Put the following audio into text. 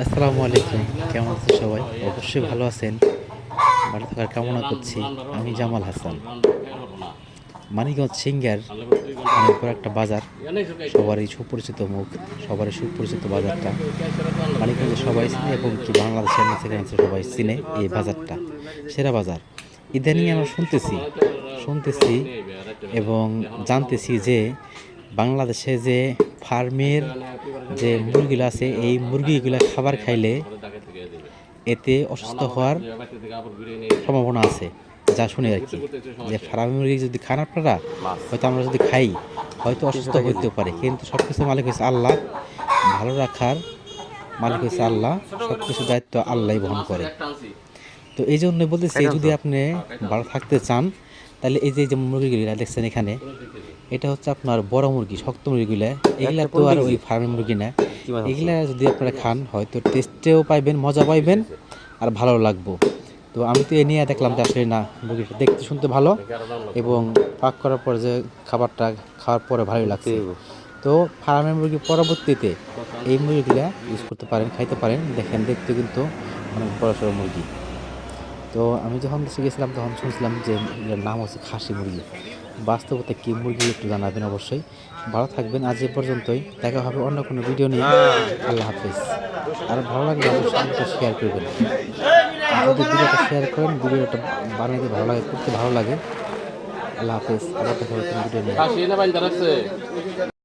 আসসালামু আলাইকুম। কেমন আছেন সবাই? অবশ্যই ভালো আছেন। ভালো থাকার কামনা করছি। আমি জামাল হাসান। মানিকগঞ্জ সিংগার অনেক বড় একটা বাজার। সবারই সুপরিচিত মুখ, সবারই সুপরিচিত বাজারটা। মানিকগঞ্জে সবাই চিনে এবং কি বাংলাদেশের নিচে সবাই চিনে এই বাজারটা। সেরা বাজার। ইদানিং আমরা শুনতেছি এবং জানতেছি যে বাংলাদেশে যে ফার্মের যে মুরগিগুলো আছে এই মুরগিগুলো খাবার খাইলে এতে অসুস্থ হওয়ার সম্ভাবনা আছে, যা শুনে আর কি। যে ফার্মি মুরগি যদি খান আপনারা, হয়তো আমরা যদি খাই হয়তো অসুস্থ হইতে পারে, কিন্তু সব কিছু মালিক হয়েছে আল্লাহ। ভালো রাখার মালিক হয়েছে আল্লাহ, সব কিছু দায়িত্ব আল্লাহই বহন করে। তো এই জন্য বলতেছি, যদি আপনি ভালো থাকতে চান তাহলে এই যে মুরগিগুলো দেখছেন এখানে, এটা হচ্ছে আপনার বড় মুরগি, শক্ত মুরগিগুলা। এগুলা তো আর ওই ফার্মের মুরগি না। এগুলা যদি আপনারা খান হয়তো টেস্টেও পাইবেন, মজা পাইবেন, আর ভালো লাগবো। তো আমি তো এ নিয়ে দেখলাম যে আসলে না, মুরগিটা দেখতে শুনতে ভালো এবং পাক করার পর যে খাবারটা খাওয়ার পরে ভালোই লাগছে। তো ফার্মের মুরগি পরবর্তীতে এই মুরগিগুলা ইউজ করতে পারেন, খাইতে পারেন। দেখেন দেখতে কিন্তু অনেক বড় সড়ো মুরগি। তো আমি যখন দেশে গেছিলাম তখন শুনছিলাম যে এটার নাম হচ্ছে খাসি মুরগি। বাস্তবতা কি মুরগি একটু জানাবেন অবশ্যই। ভালো থাকবেন, আজ এ পর্যন্তই। দেখা হবে অন্য কোনো ভিডিও নিয়ে। আল্লাহ হাফেজ। আর ভালো লাগলে অবশ্যই শেয়ার করবেন। যদি ভিডিওটা শেয়ার করেন, ভিডিওটা বানাইতে ভালো লাগে, করতে ভালো লাগে। আল্লাহ হাফেজ। আবার দেখা হবে কোনো ভিডিও নিয়ে।